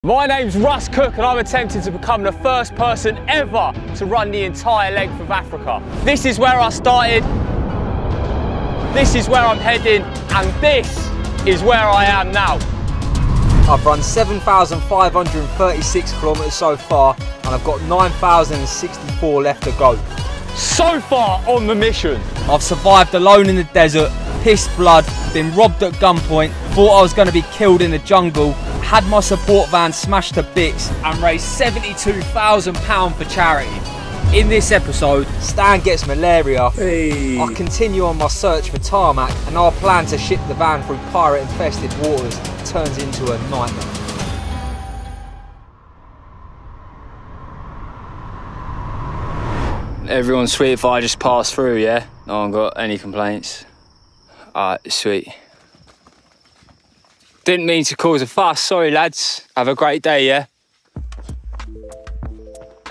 My name's Russ Cook and I'm attempting to become the first person ever to run the entire length of Africa. This is where I started, this is where I'm heading, and this is where I am now. I've run 7,536 kilometres so far and I've got 9,064 left to go. So far on the mission. I've survived alone in the desert, pissed blood, been robbed at gunpoint, thought I was going to be killed in the jungle, had my support van smashed to bits and raised £72,000 for charity. In this episode, Stan gets malaria, I continue on my search for tarmac, and our plan to ship the van through pirate infested waters turns into a nightmare. Everyone's sweet if I just pass through, yeah? No one got any complaints. Alright, sweet. Didn't mean to cause a fuss, sorry lads. Have a great day, yeah?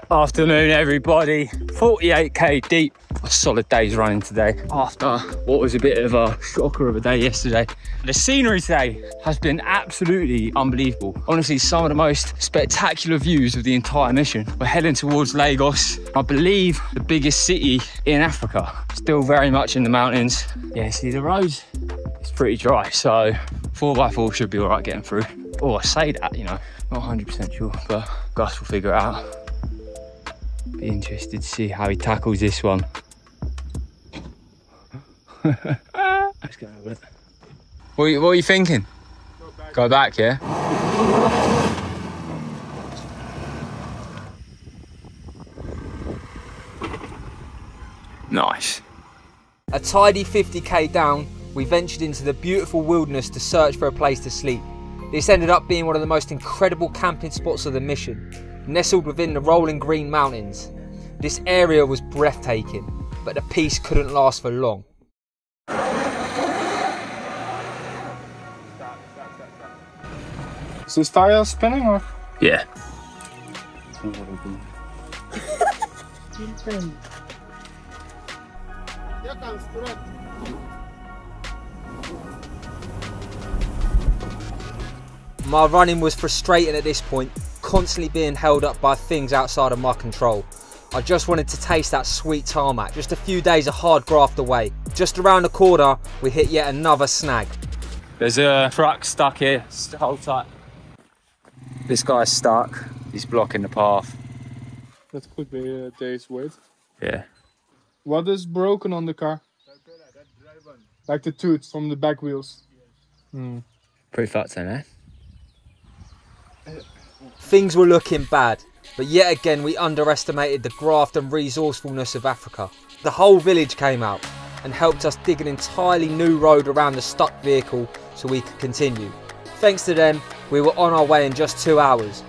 Afternoon, everybody. 48k deep. A solid day's running today after what was a bit of a shocker of a day yesterday. The scenery today has been absolutely unbelievable. Honestly, some of the most spectacular views of the entire mission. We're heading towards Lagos, I believe the biggest city in Africa. Still very much in the mountains. Yeah, see the roads? It's pretty dry, so 4x4 should be all right getting through. Oh, I say that, you know, not 100% sure, but Gus will figure it out. Be interested to see how he tackles this one. Let's go have a look. What are you thinking? Go back, yeah? Nice. A tidy 50k down, we ventured into the beautiful wilderness to search for a place to sleep. This ended up being one of the most incredible camping spots of the mission, nestled within the rolling green mountains. This area was breathtaking, but the peace couldn't last for long. Is this tire spinning or? Yeah. My running was frustrating at this point, constantly being held up by things outside of my control. I just wanted to taste that sweet tarmac, just a few days of hard graft away. Just around the corner, we hit yet another snag. There's a truck stuck here, hold tight. This guy's stuck, he's blocking the path. That could be a day's wait. Yeah. What is broken on the car? Like the tooth from the back wheels. Pretty fucked then, eh? Things were looking bad, but yet again we underestimated the graft and resourcefulness of Africa. The whole village came out and helped us dig an entirely new road around the stuck vehicle so we could continue. Thanks to them, we were on our way in just 2 hours.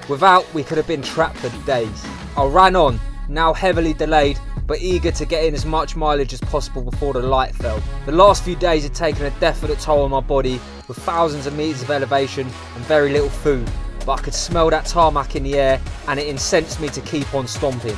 Without, we could have been trapped for days. I ran on, now heavily delayed, but eager to get in as much mileage as possible before the light fell. The last few days had taken a definite toll on my body, with thousands of meters of elevation and very little food. But I could smell that tarmac in the air and it incensed me to keep on stomping.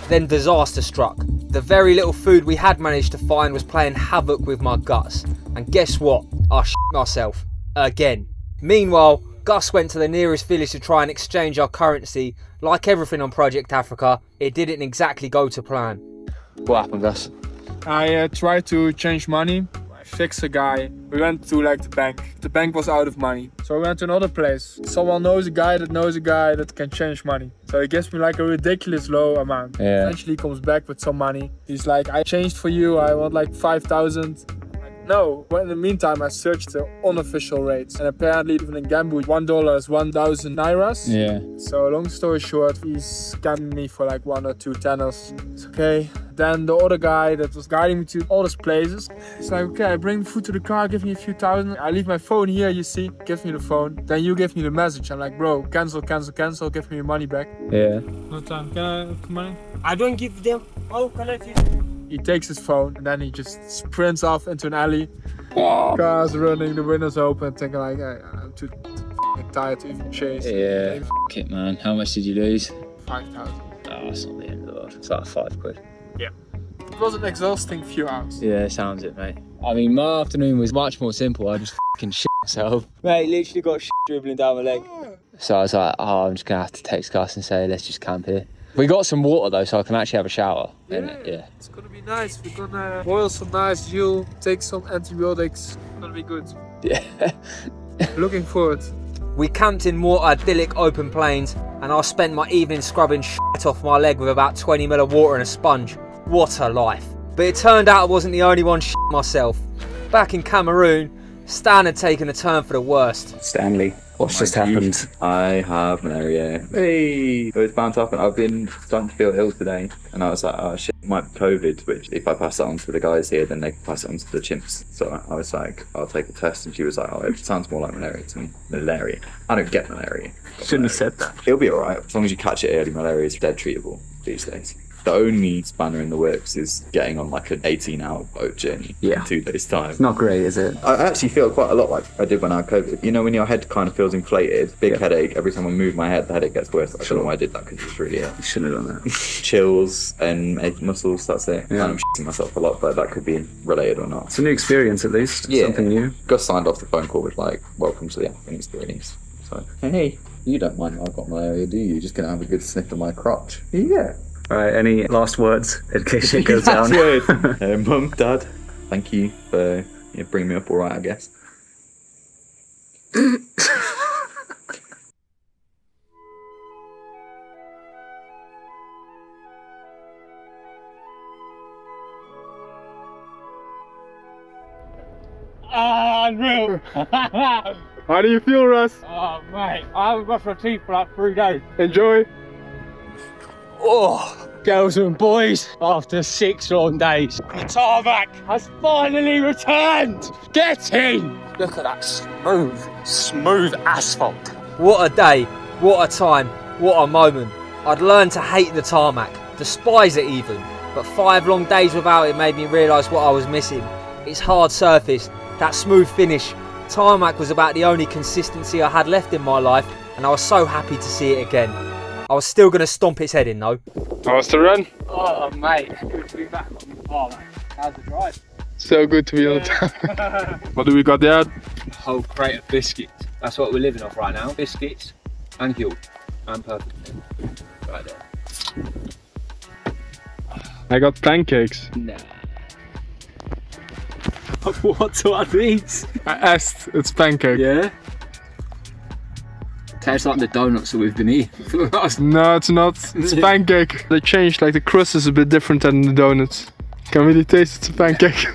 Then disaster struck. The very little food we had managed to find was playing havoc with my guts. And guess what? I shit myself. Again. Meanwhile, Gus went to the nearest village to try and exchange our currency. Like everything on Project Africa, it didn't exactly go to plan. What happened, Gus? I tried to change money. I fixed a guy. We went to like the bank. The bank was out of money. So we went to another place. Someone knows a guy that can change money. So he gives me like a ridiculous low amount. Yeah. Eventually he comes back with some money. He's like, I changed for you. I want like 5,000. No, but in the meantime I searched the unofficial rates, and apparently even in Gambu $1 is 1,000 nairas. Yeah. So long story short, he's scamming me for like 1 or 2 tenors. It's okay. Then the other guy that was guiding me to all these places, he's like, okay, I bring the food to the car, give me a few thousand. I leave my phone here, you see, give me the phone. Then you give me the message. I'm like, bro, cancel, give me your money back. Yeah. No time, can I have money? I don't give them. Oh, can I give? He takes his phone and then he just sprints off into an alley. Cars running, the windows open, thinking like, hey, I'm too tired to even chase. Yeah. F it, man. How much did you lose? 5,000. Oh, that's not the end of the world. It's like £5. Yeah. It was an exhausting few hours. Yeah, sounds it, mate. I mean, my afternoon was much more simple. I just f***ing shit myself. Mate, literally got shit dribbling down my leg. So I was like, oh, I'm just gonna have to text Gus and say, let's just camp here. We got some water though, so I can actually have a shower. Yeah. It's gonna be nice. We're gonna boil some nice veal, take some antibiotics. It's gonna be good. Yeah. Looking forward. We camped in more idyllic open plains, and I spent my evening scrubbing shit off my leg with about 20 ml of water and a sponge. What a life. But it turned out I wasn't the only one shit myself. Back in Cameroon, Stan had taken a turn for the worst. Stanley, what's just happened? I have malaria. Hey, it was bound to happen. I've been starting to feel ill today, and I was like, oh shit, it might be COVID, which if I pass it on to the guys here, then they can pass it on to the chimps. So I was like, I'll take a test, and she was like, oh, it sounds more like malaria to me. Malaria. I don't get malaria. Shouldn't have said that. It'll be alright, as long as you catch it early. Malaria is dead treatable these days. The only spanner in the works is getting on like an 18-hour boat journey in 2 days' time. It's not great, is it? I actually feel quite a lot like I did when I had COVID. You know, when your head kind of feels inflated, big headache, every time I move my head, the headache gets worse. I don't know why I did that, because it's really You shouldn't have done that. chills and aching muscles, that's it. Yeah. And I'm shitting myself a lot, but that could be related or not. It's a new experience at least, Yeah. something new. Gus signed off the phone call with like, welcome to the African experience. So, hey, you don't mind I've got malaria, do you? You're just going to have a good sniff of my crotch. Yeah. Right, any last words in case it goes down? Mum, Dad, thank you for bringing me up all right, I guess. Unreal. How do you feel, Russ? Oh mate, I haven't brushed my teeth for like 3 days. Enjoy. Oh, girls and boys, after 6 long days, the tarmac has finally returned. Get in! Look at that smooth asphalt. What a day, what a time, what a moment. I'd learned to hate the tarmac, despise it even, but 5 long days without it made me realise what I was missing. Its hard surface, that smooth finish. Tarmac was about the only consistency I had left in my life, and I was so happy to see it again. I was still going to stomp its head in though. How was the run? Oh mate, good to be back on the farm. How's the drive? So good to be on the town. What do we got there? A whole crate of biscuits. That's what we're living off right now. Biscuits and Huel. And perfect. Right there. I got pancakes. Nah. What are these? I asked, it's pancake. Yeah? Tastes like the donuts that we've been eating for the last... No, it's not. It's pancake. They changed, like the crust is a bit different than the donuts. Can really taste it's a pancake.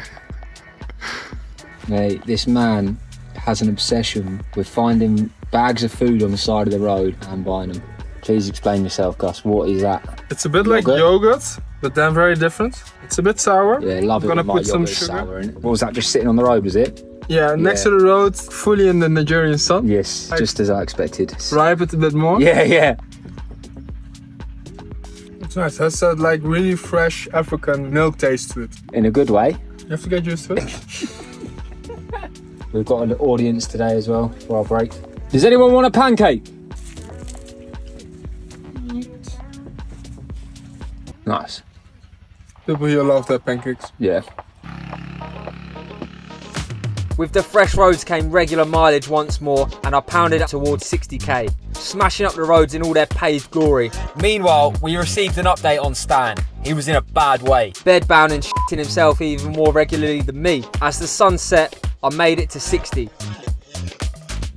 Mate, this man has an obsession with finding bags of food on the side of the road and buying them. Please explain yourself, Gus. What is that? It's a bit like yogurt, but then very different. It's a bit sour. Yeah, love it. I'm gonna put some yogurt sugar. sour in it. What was that, just sitting on the road, was it? Yeah, next to the road, fully in the Nigerian sun. Yes, just as I expected. Ripe it a bit more. Yeah, yeah. It's nice. It has that like really fresh African milk taste to it. In a good way. You have to get used to it. We've got an audience today as well for our break. Does anyone want a pancake? Nice. People here love their pancakes. Yeah. With the fresh roads came regular mileage once more, and I pounded up towards 60k, smashing up the roads in all their paved glory. Meanwhile, we received an update on Stan. He was in a bad way, bedbound and shitting himself even more regularly than me. As the sun set, I made it to 60.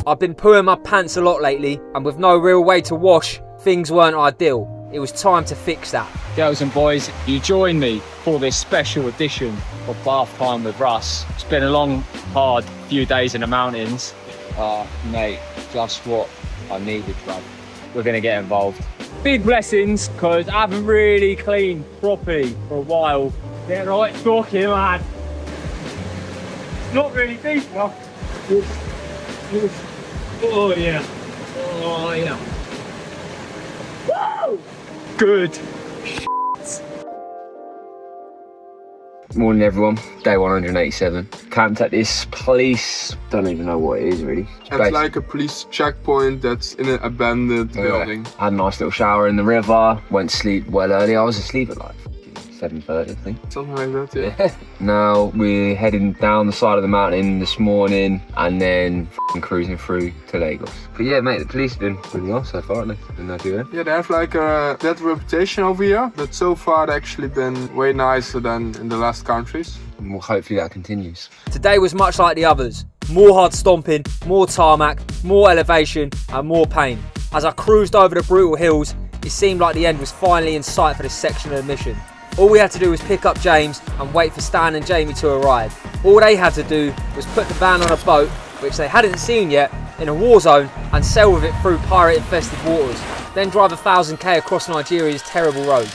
I've been pooing my pants a lot lately, and with no real way to wash, things weren't ideal. It was time to fix that. Girls and boys, you join me for this special edition of Bath Time with Russ. It's been a long, hard few days in the mountains. Mate, just what I needed, bruv. We're gonna get involved. Big blessings, because I haven't really cleaned properly for a while. Get right talking, man. It's not really deep enough. Oh yeah. Oh yeah. Whoa! Good. Morning everyone, day 187. Camped at this place, don't even know what it is really. It's like a police checkpoint that's in an abandoned building. Had a nice little shower in the river, went to sleep well early. I was asleep at like 7:30, I think. Something like that, yeah. Now we're heading down the side of the mountain this morning and then cruising through to Lagos. But yeah, mate, the police have been pretty well so far, haven't they? In Nigeria. Yeah, they have like a bad reputation over here, but so far they've actually been way nicer than in the last countries. And well, hopefully that continues. Today was much like the others. More hard stomping, more tarmac, more elevation and more pain. As I cruised over the brutal hills, it seemed like the end was finally in sight for this section of the mission. All we had to do was pick up James and wait for Stan and Jamie to arrive. All they had to do was put the van on a boat, which they hadn't seen yet, in a war zone and sail with it through pirate-infested waters. Then drive 1,000k across Nigeria's terrible roads.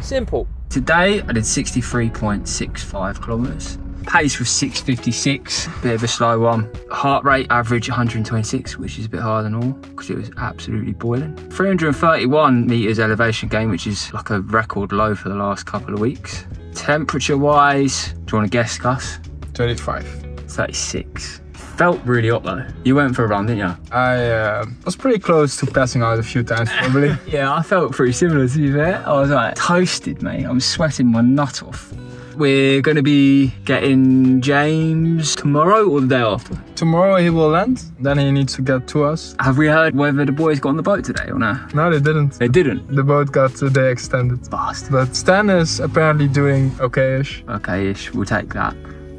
Simple. Today I did 63.65 kilometers. Pace was 6:56, bit of a slow one. Heart rate average 126, which is a bit higher than normal because it was absolutely boiling. 331 meters elevation gain, which is like a record low for the last couple of weeks. Temperature wise, do you want to guess, Gus? 35. 36. Felt really hot though. You went for a run, didn't you? I was pretty close to passing out a few times probably. Yeah, I felt pretty similar to you there. I was like toasted, mate. I'm sweating my nut off. We're going to be getting James tomorrow or the day after? Tomorrow he will land, then he needs to get to us. Have we heard whether the boys got on the boat today or no? No, they didn't. They didn't? The boat got a day extended. Bastard. But Stan is apparently doing okay-ish. Okay-ish, we'll take that.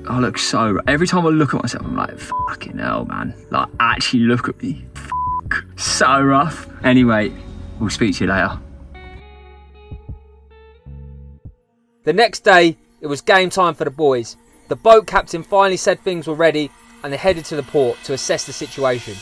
I look so... Every time I look at myself, I'm like, fucking hell, man. Like, actually look at me. So rough. Anyway, we'll speak to you later. The next day, it was game time for the boys. The boat captain finally said things were ready and they headed to the port to assess the situation.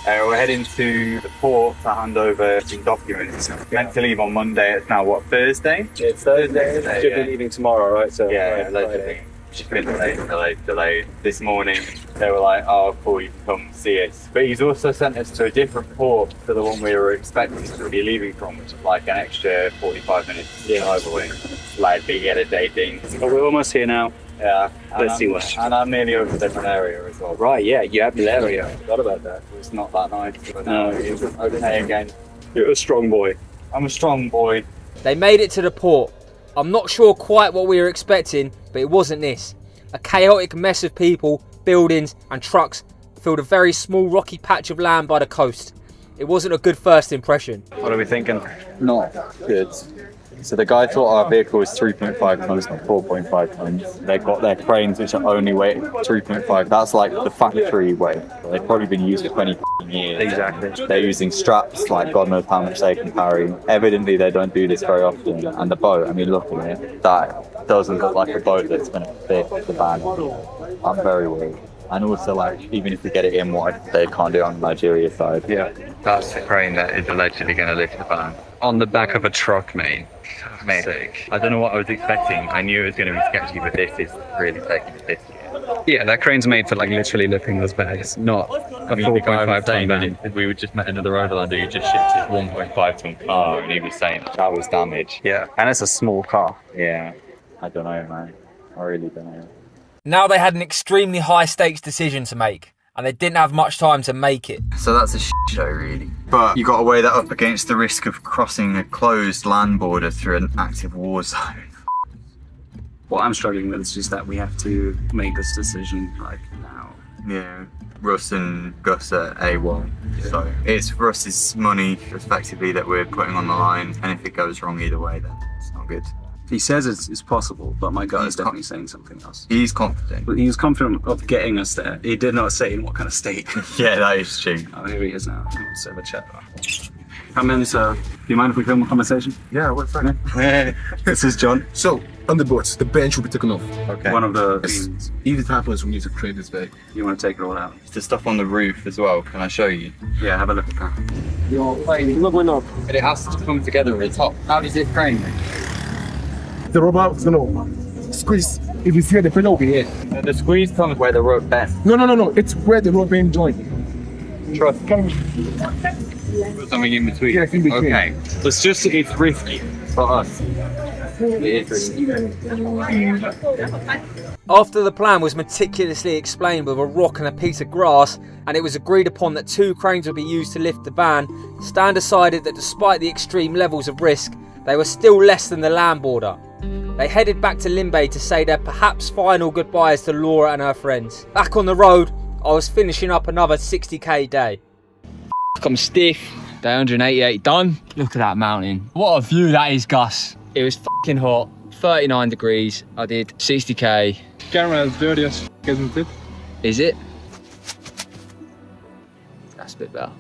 We're heading to the port to hand over some documents. Meant to leave on Monday. It's now what, Thursday? It's Thursday. Should be leaving tomorrow, right? So Yeah, allegedly. Just been delayed. This morning they were like, oh cool, you can come see us. But he's also sent us to a different port to the one we were expecting to be leaving from, which is like an extra 45 minutes drive away. Like we get a day thing. But we're almost here now. Yeah. Let's see what. And I'm nearly over a different area as well. Right, yeah, you have the area. Forgot about that. It's not that nice, but no, it's okay again. You're a strong boy. I'm a strong boy. They made it to the port. I'm not sure quite what we were expecting, but it wasn't this. A chaotic mess of people, buildings and trucks filled a very small rocky patch of land by the coast. It wasn't a good first impression. What are we thinking? Not good. So the guy thought our vehicle was 3.5 tons, not 4.5 tons. They've got their cranes which are only weight 3.5. That's like the factory weight. They've probably been used for 20 years. Exactly. They're using straps like God knows how much they can carry. Evidently they don't do this very often. And the boat, I mean look at it, that doesn't look like a boat that's going to fit the van. I'm very worried. And also, like, even if we get it in, what they can't do on the Nigeria side. Yeah, that's the crane that is allegedly going to lift the van. On the back of a truck, mate. Sick. I don't know what I was expecting. I knew it was going to be sketchy, but this is really taking the piss. Yeah, that crane's made for like literally lifting those bags, not a 4.5 ton van. We just met another overlander who just shipped his 1.5 ton car, and he was saying that was damage. Yeah, and it's a small car. Yeah, I don't know, man. I really don't know. Now they had an extremely high stakes decision to make, and they didn't have much time to make it. So that's a show really. But you got to weigh that up against the risk of crossing a closed land border through an active war zone. What I'm struggling with is just that we have to make this decision like now. Yeah, Russ and Gus are AWOL. So it's Russ's money effectively that we're putting on the line, and if it goes wrong either way then it's not good. He says it's possible, but my gut is definitely saying something else. He's confident. But he was confident of getting us there. He did not say in what kind of state. Yeah, that is true. Oh, here he is now. Let's have a chat. Come in, so do you mind if we film a conversation? Yeah, we're fine. This is John. So, on the boat, the bench will be taken off. Okay. One of the Yes. beams. If it happens, we need to clear this bag. You want to take it all out? It's the stuff on the roof as well. Can I show you? Yeah, have a look at that. But it has to come together at the top. How does it crane? The rubber is gonna squeeze. If you feel the pedal will be here. The squeeze comes where the rope bends. No. It's where the rope being joined. Trust. Come. Put something in between. Yeah, in between. Okay. It's just, it's risky for us. It is risky. After the plan was meticulously explained with a rock and a piece of grass, and it was agreed upon that 2 cranes would be used to lift the van, Stan decided that despite the extreme levels of risk, they were still less than the land border. They headed back to Limbe to say their perhaps final goodbyes to Laura and her friends. Back on the road, I was finishing up another 60k day. I'm stiff. Day 188 done. Look at that mountain. What a view that is, Gus. It was fucking hot. 39 degrees. I did 60k. Camera is dirty as f, isn't it? Is it? That's a bit better.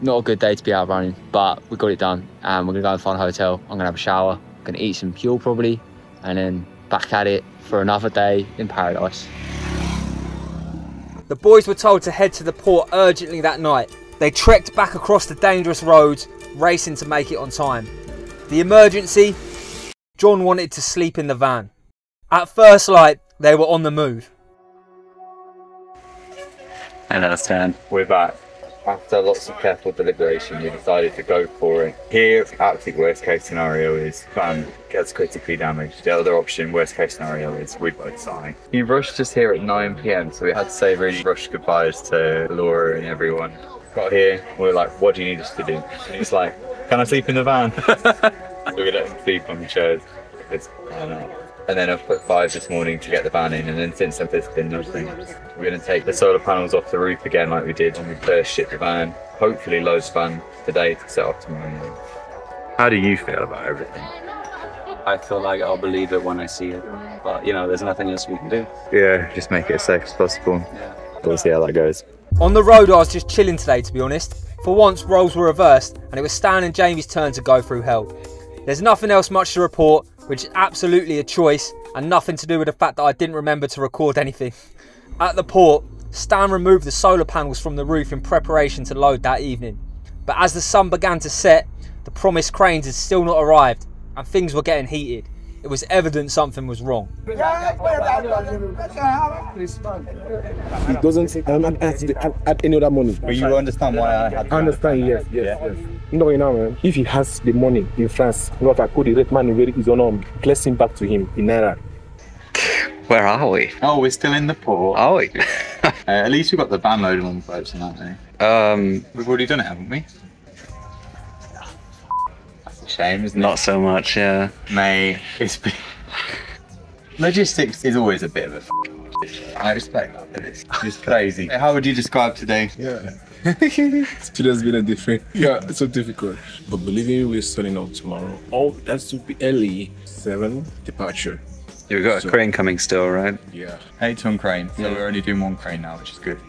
Not a good day to be out running, but we got it done. And we're gonna go and find a hotel. I'm gonna have a shower. Gonna eat some fuel probably, and then back at it for another day in paradise. The boys were told to head to the port urgently that night. They trekked back across the dangerous roads, racing to make it on time. The emergency, John wanted to sleep in the van. At first light, they were on the move. Hello, Stan. We're back. After lots of careful deliberation, we decided to go for it. Here, absolute worst case scenario is van gets critically damaged. The other option, worst case scenario, is we both die. He rushed us here at 9 PM, so we had to say really rushed goodbyes to Laura and everyone. Got here, we were like, what do you need us to do? And he's like, can I sleep in the van? So we let him sleep on the chairs. I don't know. And then I've put 5 this morning to get the van in, and then since then there's been nothing. We're going to take the solar panels off the roof again like we did when we first shipped the van. Hopefully load the van today to set off tomorrow morning. How do you feel about everything? I feel like I'll believe it when I see it. But, you know, there's nothing else we can do. Yeah, just make it as safe as possible. Yeah. We'll see how that goes. On the road I was just chilling today, to be honest. For once roles were reversed and it was Stan and Jamie's turn to go through hell. There's nothing else much to report, which is absolutely a choice and nothing to do with the fact that I didn't remember to record anything. At the port, Stan removed the solar panels from the roof in preparation to load that evening. But as the sun began to set, the promised cranes had still not arrived and things were getting heated. It was evident something was wrong. It doesn't add any other money. But you understand why I had to. I understand, yes. No, you know, man. If he has the money in France, not a good rate man where is on place him back to him in Naira. Where are we? Oh, we're still in the port. Are we? At least we've got the van loaded on the boats and that day. We've already done it, haven't we? That's a shame, isn't it? Not so much, yeah. Mate, it's been... Logistics is always a bit of a I respect that, but it's crazy. How would you describe today? Yeah. Today's been a different, it's so difficult. But believe me, we're starting out tomorrow. Oh, that's to be early, 7 departure. You've got a crane coming still, right? Yeah. 8-ton crane, so we're only doing 1 crane now, which is good.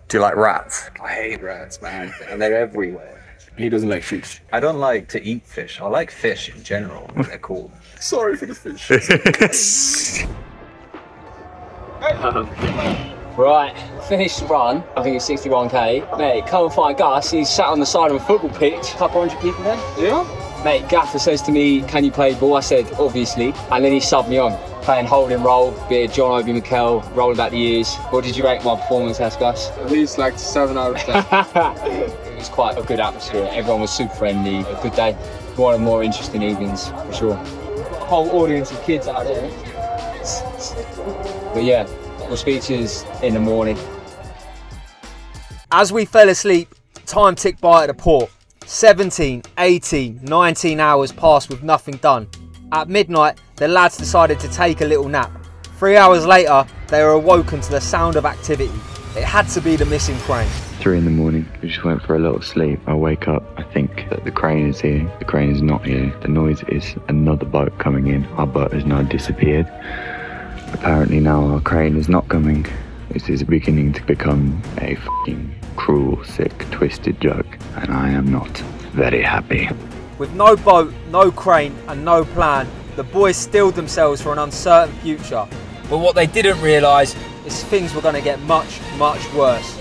Do you like rats? I hate rats, man. And they're everywhere. He doesn't like fish. I don't like to eat fish. I like fish in general. They're cool. Sorry for the fish. Right, finished the run. I think it's 61k. Mate, come and find Gus. He's sat on the side of a football pitch. Couple hundred people there. Yeah. Mate, Gaffer says to me, can you play ball? I said, obviously. And then he subbed me on. Playing holding role, bit of John Obi Mikel, rolling back the years. What did you rate my performance as, Gus? At least like 7 out of 10. It was quite a good atmosphere. Everyone was super friendly. A good day. One of the more interesting evenings, for sure. Whole audience of kids out there. But yeah, we'll speak to you in the morning. As we fell asleep, time ticked by at the port. 17, 18, 19 hours passed with nothing done. At midnight, the lads decided to take a little nap. 3 hours later, they were awoken to the sound of activity. It had to be the missing crane. 3 in the morning, we just went for a little sleep. I wake up, I think that the crane is here. The crane is not here. The noise is another boat coming in. Our boat has now disappeared. Apparently now our crane is not coming. This is beginning to become a fucking cruel, sick, twisted joke. And I am not very happy. With no boat, no crane and no plan, the boys steeled themselves for an uncertain future. But what they didn't realise is things were going to get much, much worse.